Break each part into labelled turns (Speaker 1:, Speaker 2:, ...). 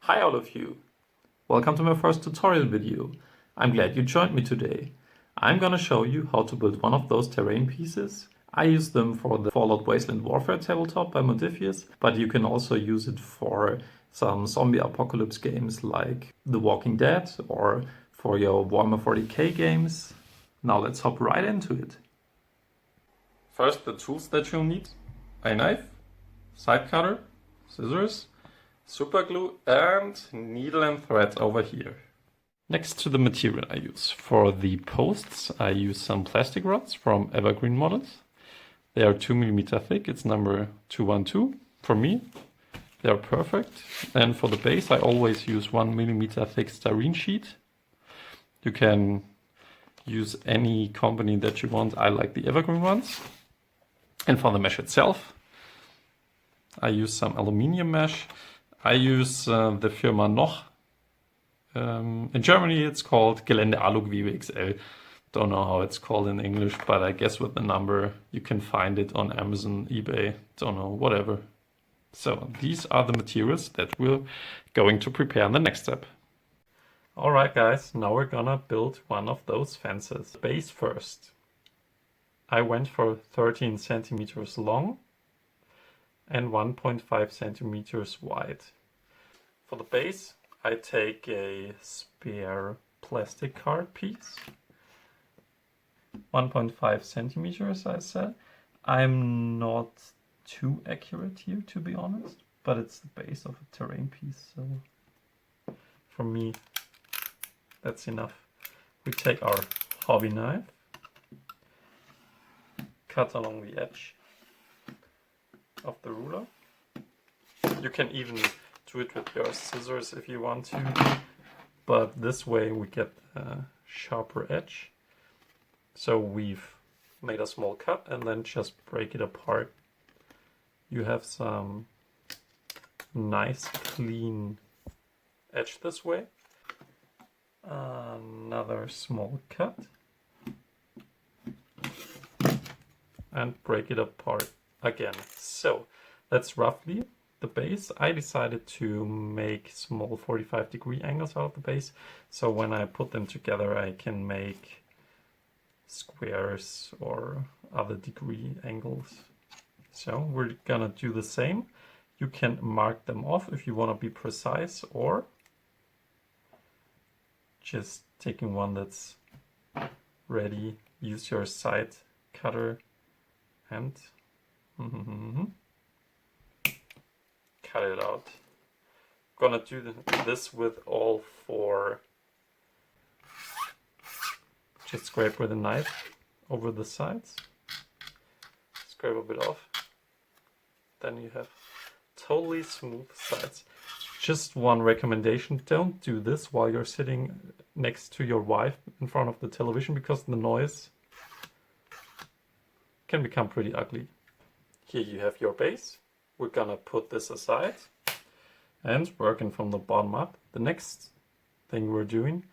Speaker 1: Hi all of you! Welcome to my first tutorial video. I'm glad you joined me today. I'm gonna show you how to build one of those terrain pieces. I use them for the Fallout Wasteland Warfare tabletop by Modifius, but you can also use it for some zombie apocalypse games like The Walking Dead or for your Warhammer 40k games. Now let's hop right into it. First, the tools that you'll need: a knife, side cutter, scissors, super glue and needle and thread over here. Next to the material I use. For the posts I use some plastic rods from Evergreen Models. They are 2mm thick, it's number 212 for me. They are perfect. And for the base I always use 1mm thick styrene sheet. You can use any company that you want, I like the Evergreen ones. And for the mesh itself I use some aluminium mesh. I use the Firma Noch. In Germany it's called Gelände Alugewebe XL. Don't know how it's called in English, but I guess with the number you can find it on Amazon, eBay, don't know, whatever. So these are the materials that we're going to prepare in the next step. Alright guys, now we're gonna build one of those fences. Base first. I went for 13 centimeters long and 1.5 centimeters wide. For the base, I take a spare plastic card piece, 1.5 centimeters I said. I'm not too accurate here, to be honest, but it's the base of a terrain piece, so for me that's enough. We take our hobby knife, cut along the edge of the ruler. You can even do it with your scissors if you want to, but this way we get a sharper edge. So we've made a small cut and then just break it apart. You have some nice clean edge this way. Another small cut and break it apart again. So that's roughly the base. I decided to make small 45-degree angles out of the base, so when I put them together I can make squares or other degree angles. So we're gonna do the same. You can mark them off if you want to be precise, or just taking one that's ready, use your side cutter and cut it out. Gonna do this with all four. Just scrape with a knife over the sides, scrape a bit off, then you have totally smooth sides. Just one recommendation: don't do this while you're sitting next to your wife in front of the television, because the noise can become pretty ugly. Here you have your base. We're gonna put this aside and working from the bottom up. The next thing we're doing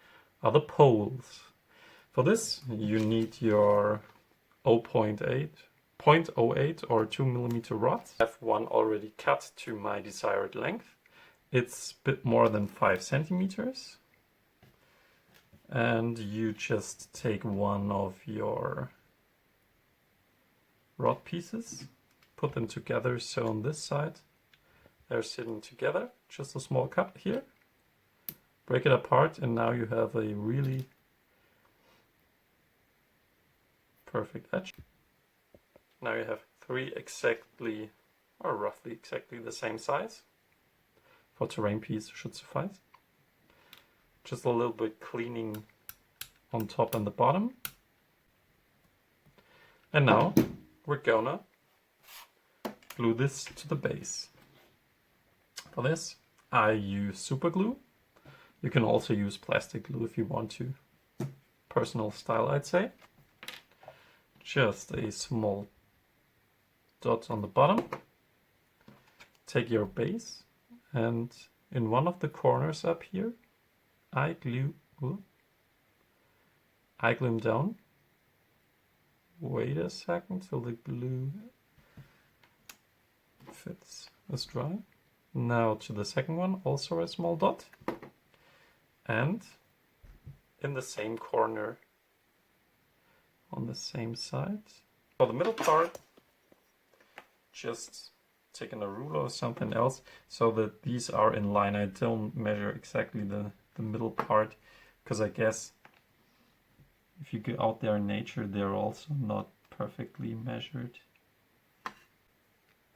Speaker 1: are the poles. For this you need your 0.8 or 2mm rods. I have one already cut to my desired length. It's a bit more than 5 centimeters. And you just take one of your rod pieces, put them together, so on this side they're sitting together, just a small cut here, break it apart, and now you have a really perfect edge. Now you have three exactly, or roughly exactly the same size. For terrain piece should suffice. Just a little bit cleaning on top and the bottom. And now we're gonna glue this to the base. For this I use super glue. You can also use plastic glue if you want to. Personal style, I'd say. Just a small dot on the bottom. Take your base and in one of the corners up here I glue them down. Wait a second till the glue fits. Is dry. Now to the second one, also a small dot. And in the same corner on the same side. For the middle part, just taking a ruler or something else so that these are in line. I don't measure exactly the middle part because I guess if you go out there in nature, they're also not perfectly measured.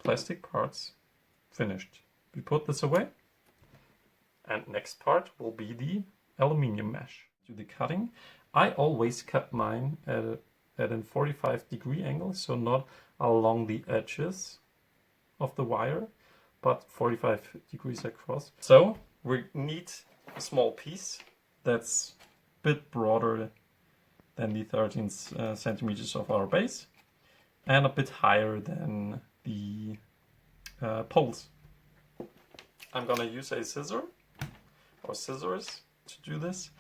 Speaker 1: Plastic parts finished. We put this away, and next part will be the aluminium mesh. Do the cutting. I always cut mine at a 45-degree angle, so not along the edges of the wire, but 45 degrees across. So we need a small piece that's a bit broader than the 13 centimeters of our base and a bit higher than the poles. I'm gonna use a scissor or scissors to do this.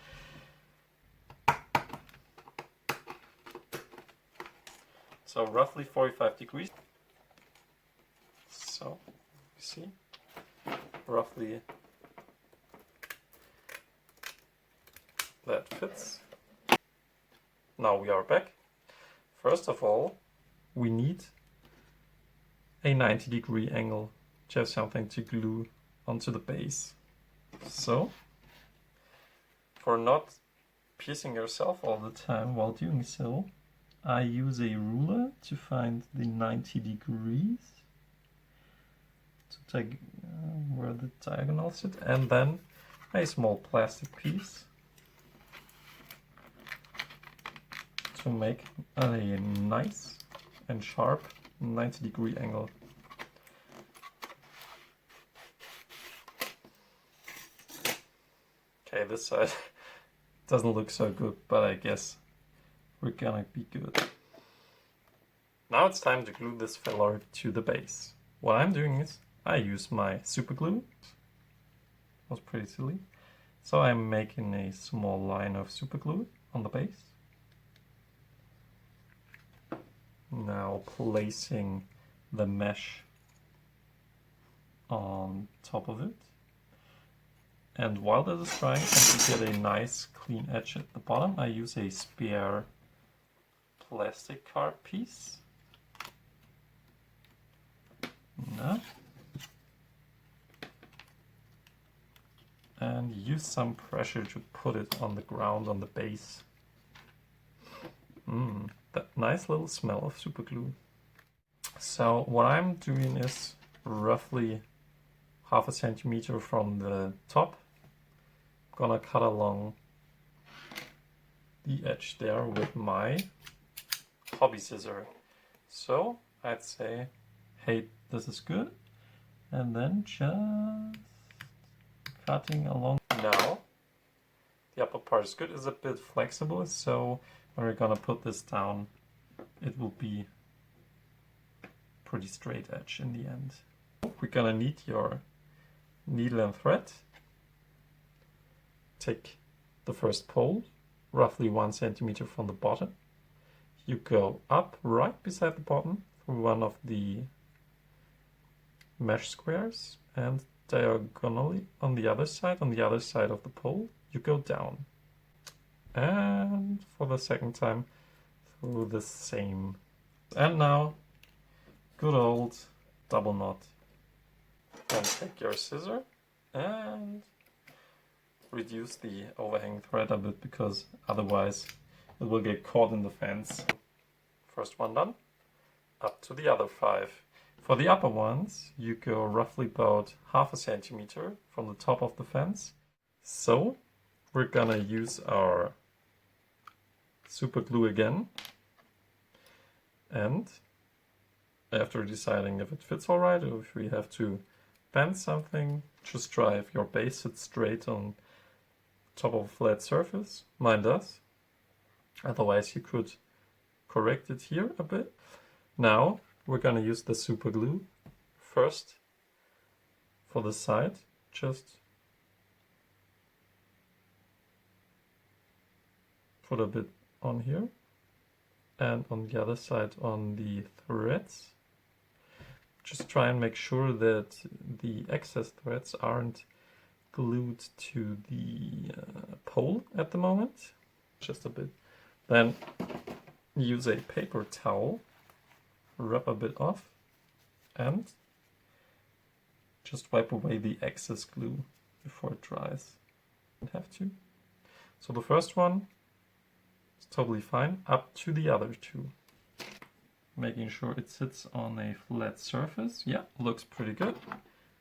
Speaker 1: So roughly 45 degrees. So you see, roughly that fits. Now we are back. First of all, we need a 90-degree angle to have something to glue onto the base. So, for not piercing yourself all the time while doing so, I use a ruler to find the 90 degrees to take where the diagonals sit, and then a small plastic piece to make a nice and sharp 90-degree angle. Okay, this side doesn't look so good, but I guess we're gonna be good. Now it's time to glue this filler to the base. What I'm doing is I use my super glue. Was pretty silly. So I'm making a small line of super glue on the base. Now placing the mesh on top of it. And while this is drying, and to get a nice clean edge at the bottom, I use a spare plastic card piece. No. And use some pressure to put it on the ground, on the base. That nice little smell of super glue. So what I'm doing is roughly half a centimeter from the top. Gonna cut along the edge there with my hobby scissor. So I'd say, hey, this is good. And then just cutting along. Now the upper part is good, it's a bit flexible, so when we're gonna put this down, it will be pretty straight edge in the end. We're gonna need your needle and thread. Take the first pole, roughly 1 centimeter from the bottom. You go up right beside the bottom through one of the mesh squares, and diagonally on the other side of the pole, you go down. And for the second time through the same. And now, good old double knot. Then take your scissor and reduce the overhang thread a bit, because otherwise it will get caught in the fence. First one done, up to the other 5. For the upper ones, you go roughly about half a centimeter from the top of the fence. So we're gonna use our super glue again, and after deciding if it fits alright or if we have to bend something, just try if your base sits straight on top of a flat surface. Mine does. Otherwise you could correct it here a bit. Now we're gonna use the super glue first for the side. Just put a bit on here, and on the other side on the threads. Just try and make sure that the excess threads aren't glued to the pole at the moment. Just a bit. Then use a paper towel, rub a bit off, and just wipe away the excess glue before it dries. Don't have to. So the first one is totally fine, up to the other two. Making sure it sits on a flat surface. Yeah, looks pretty good.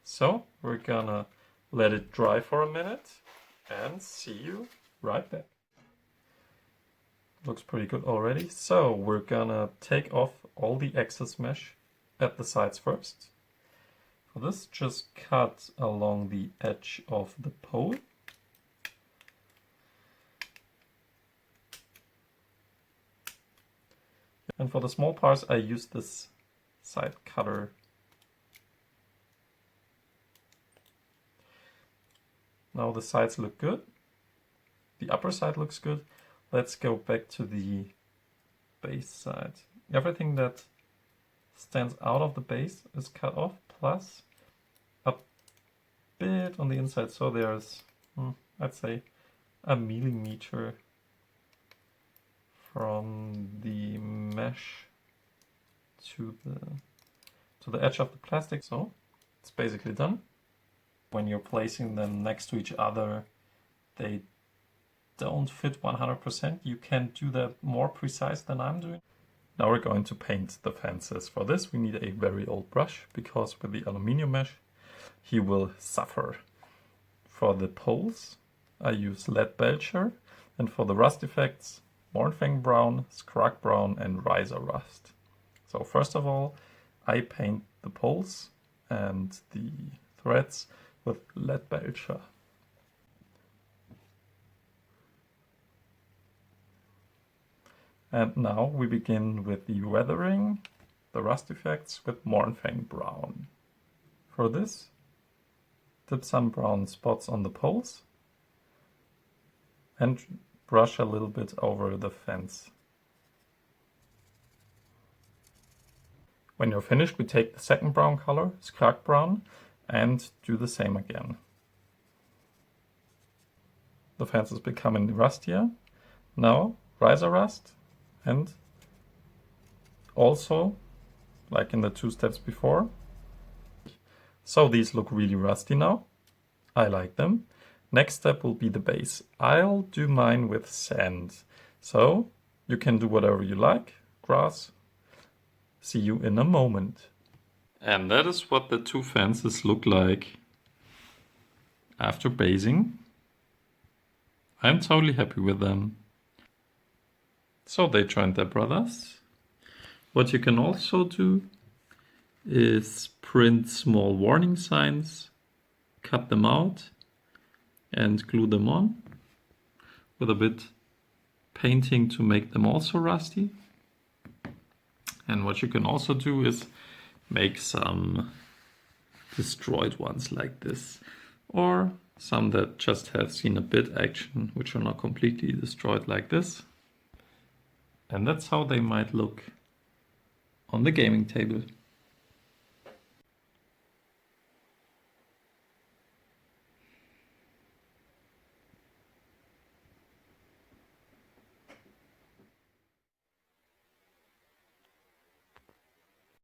Speaker 1: So we're gonna let it dry for a minute and see you right back. Looks pretty good already. So we're gonna take off all the excess mesh at the sides first. For this, just cut along the edge of the pole. And for the small parts, I use this side cutter. Now the sides look good. The upper side looks good. Let's go back to the base side. Everything that stands out of the base is cut off, plus a bit on the inside. So there's, I'd say, a millimeter from the mesh to the edge of the plastic. So it's basically done. When you're placing them next to each other, they don't fit 100%. You can do that more precise than I'm doing. Now we're going to paint the fences. For this we need a very old brush, because with the aluminium mesh he will suffer. For the poles I use lead belcher, and for the rust effects, Mornfang brown, scrag brown and riser rust. So first of all I paint the poles and the threads with lead belcher. And now we begin with the weathering, the rust effects with Mornfang brown. For this, dip some brown spots on the poles and brush a little bit over the fence. When you're finished, we take the second brown color, scrag brown, and do the same again. The fence is becoming rustier. Now, riser rust. And also, like in the two steps before. So these look really rusty now. I like them. Next step will be the base. I'll do mine with sand. So you can do whatever you like. Grass. See you in a moment. And that is what the two fences look like after basing. I'm totally happy with them. So they joined their brothers. What you can also do is print small warning signs, cut them out and glue them on with a bit painting to make them also rusty. And what you can also do is make some destroyed ones like this, or some that just have seen a bit action, which are not completely destroyed like this. And that's how they might look on the gaming table.